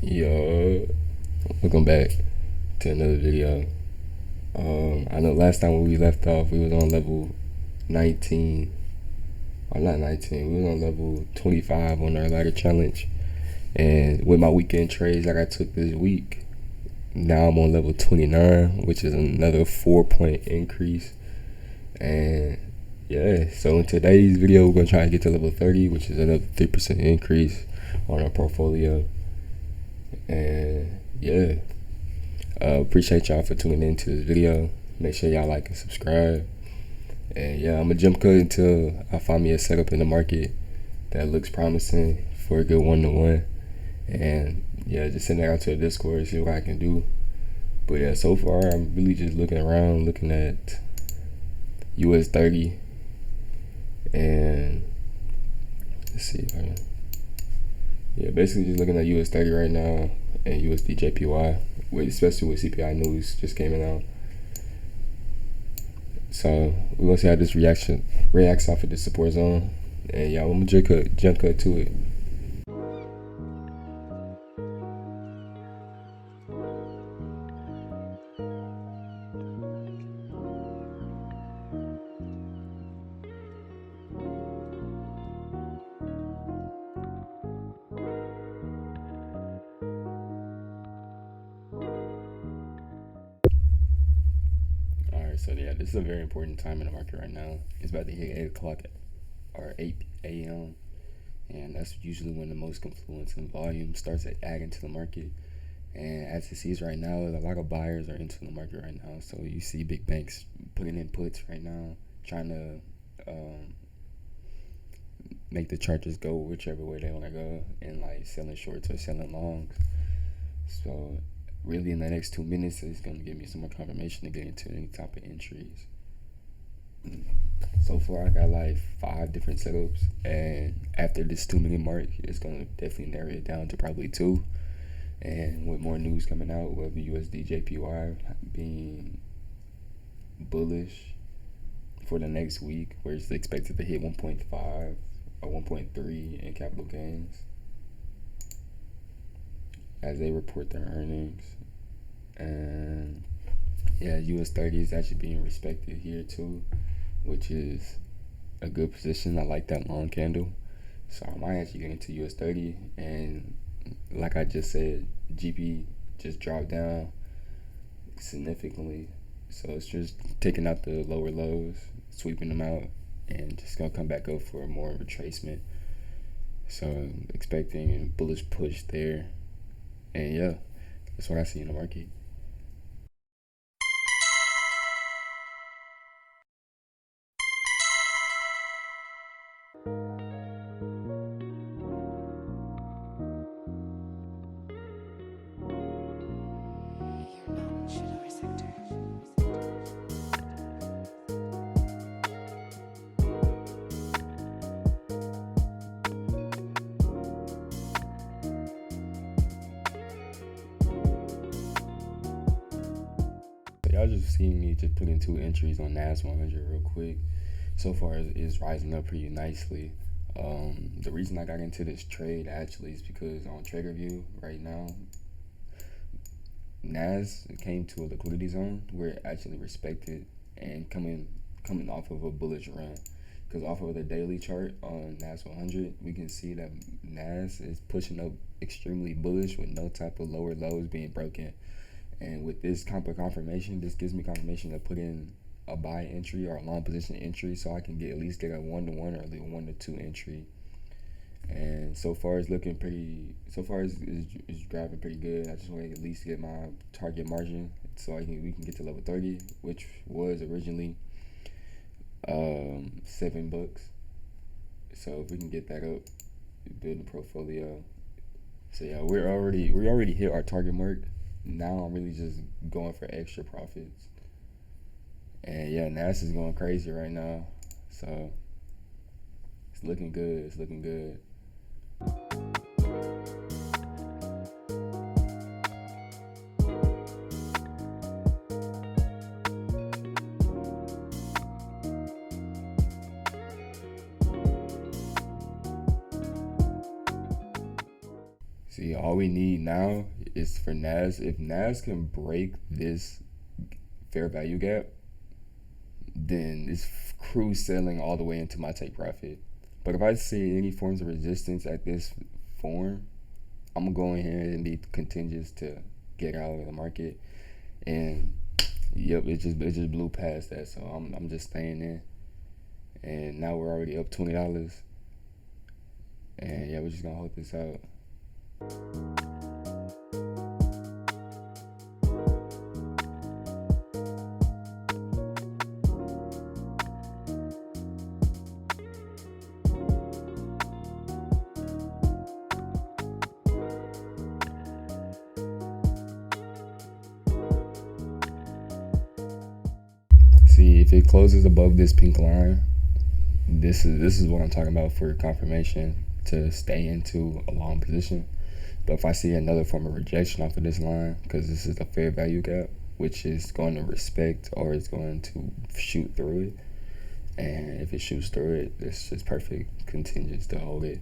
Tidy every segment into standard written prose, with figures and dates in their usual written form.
Yo, welcome back to another video. I know last time when we left off, we was on level 19, or not 19, we was on level 25 on our ladder challenge. And with my weekend trades that I took this week, now I'm on level 29, which is another 4-point increase. And yeah, so in today's video, we're gonna try to get to level 30, which is another 3% increase on our portfolio. And yeah, appreciate y'all for tuning into this video. Make sure y'all like and subscribe. And yeah, I'm gonna jump cut until I find me a setup in the market that looks promising for a good 1-to-1. And yeah, just send that out to the Discord, see what I can do. But yeah, so far I'm really just looking around, looking at US 30, and let's see if I can. Yeah, basically just looking at US 30 right now and USD JPY, especially with CPI news just came out. So we're gonna see how this reacts off of the support zone. And yeah, I'm gonna jump cut to it. Alright, so yeah, this is a very important time in the market right now. It's about to hit 8 o'clock or 8 a.m. And that's usually when the most confluence and volume starts adding to the market. And as it sees right now, a lot of buyers are into the market right now. So you see big banks putting in puts right now, trying to make the chart just go whichever way they want to go, and like selling shorts or selling longs. So really in the next 2 minutes, it's going to give me some more confirmation to get into any type of entries. So far I got like 5 different setups, and after this 2-minute mark, it's going to definitely narrow it down to probably 2. And with more news coming out, with the USD JPY being bullish for the next week, where it's expected to hit 1.5 or 1.3 in capital gains as they report their earnings. And yeah, US 30 is actually being respected here too, which is a good position. I like that long candle, so I might actually get into US 30. And like I just said, GP just dropped down significantly, so it's just taking out the lower lows, sweeping them out, and just gonna come back up for more retracement. So I'm expecting a bullish push there. And yeah, that's what I see in the market. Y'all just seen me just put in 2 entries on NAS 100 real quick. So far it's rising up pretty nicely. The reason I got into this trade actually is because on TraderView right now, NAS came to a liquidity zone where it actually respected and coming off of a bullish run. Because off of the daily chart on NAS 100, we can see that NAS is pushing up extremely bullish with no type of lower lows being broken. And with this confirmation, this gives me confirmation to put in a buy entry or a long position entry, so I can at least get a 1-to-1 or a 1-to-2 entry. And so far it's looking pretty. So far it's driving pretty good. I just want to at least get my target margin so we can get to level 30, which was originally $7. So if we can get that up, build a portfolio. So yeah, we already hit our target mark. Now I'm really just going for extra profits. And yeah, NAS is going crazy right now. So it's looking good. It's looking good. See, all we need now is for Nas. If Nas can break this fair value gap, then it's cruise sailing all the way into my take profit. But if I see any forms of resistance at this form, I'm gonna go in here and be contingent to get out of the market. And yep, it just blew past that, so I'm just staying in. And now we're already up $20. And yeah, we're just gonna hold this out. See, if it closes above this pink line, this is what I'm talking about for confirmation to stay into a long position. But if I see another form of rejection off of this line, because this is a fair value gap, which is going to respect or it's going to shoot through it, and if it shoots through it, it's just perfect contingents to hold it.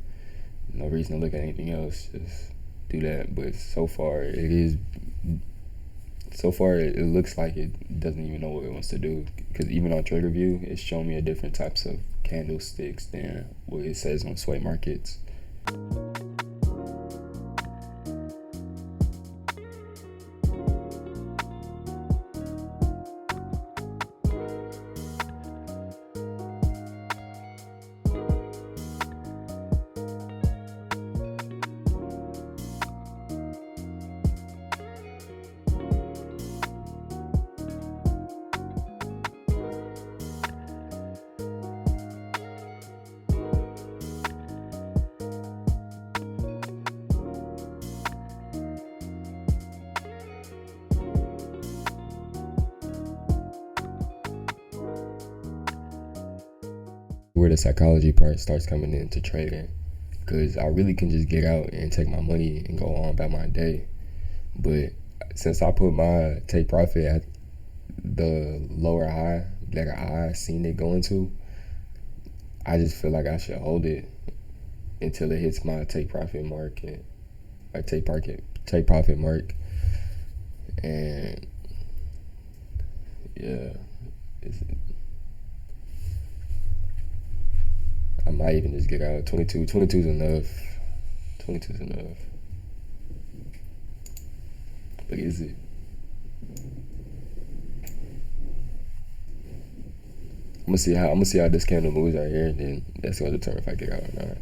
No reason to look at anything else. Just do that. But so far it looks like it doesn't even know what it wants to do, because even on Trader View, it's showing me a different types of candlesticks than what it says on sway markets. Where the psychology part starts coming into trading, because I really can just get out and take my money and go on about my day. But since I put my take profit at the lower high that I seen it going to, I just feel like I should hold it until it hits my take profit mark and take profit mark. And yeah, I might even just get out. 22 is enough. 22 is enough. But is it? I'm gonna see how this candle moves right here, and then that's gonna determine if I get out or not.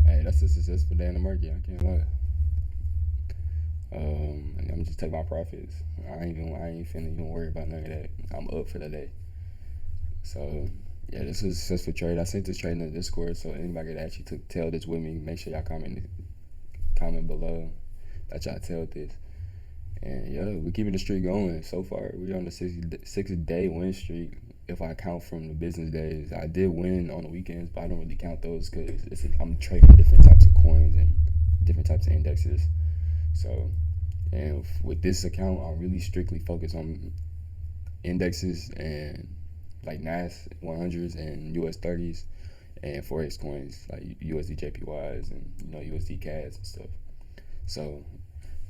Hey, that's a successful day in the market. I can't lie. And I'm just take my profits. I ain't finna even worry about none of that. I'm up for the day. So yeah, this was a successful trade. I sent this trade in the Discord, so anybody that actually tell this with me, make sure y'all comment below that y'all tell this. And yeah, we're keeping the streak going. So far, we're on the 60-day win streak. If I count from the business days, I did win on the weekends, but I don't really count those because I'm trading different types of coins and different types of indexes. So, and with this account, I'm really strictly focused on indexes and like NAS 100s and US 30s and Forex coins like USD JPYs and USD CADs and stuff. So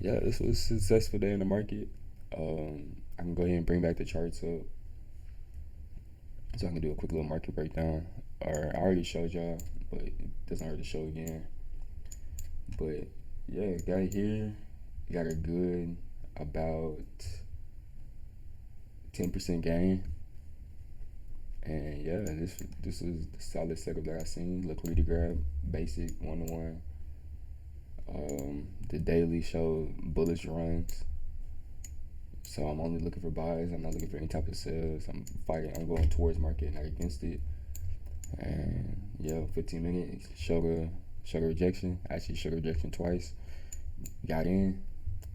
yeah, this was a successful day in the market. I can go ahead and bring back the charts up so I can do a quick little market breakdown. Or I already showed y'all, but it doesn't hurt to show again. But yeah, got here, got a good about 10% gain. And yeah, this is the solid setup that I seen. Liquidity grab, basic 1-to-1. The daily showed bullish runs, So I'm only looking for buys. I'm not looking for any type of sales. I'm fighting. I'm going towards market, not against it. And yeah, 15 minutes sugar rejection. Actually, sugar rejection twice. Got in,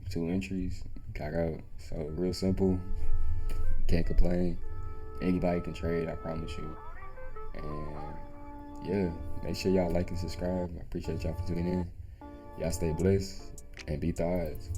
2 entries, got out. So real simple. Can't complain. Anybody can trade. I promise you. And yeah, make sure y'all like and subscribe. I appreciate y'all for tuning in. Y'all stay blessed and beat the odds.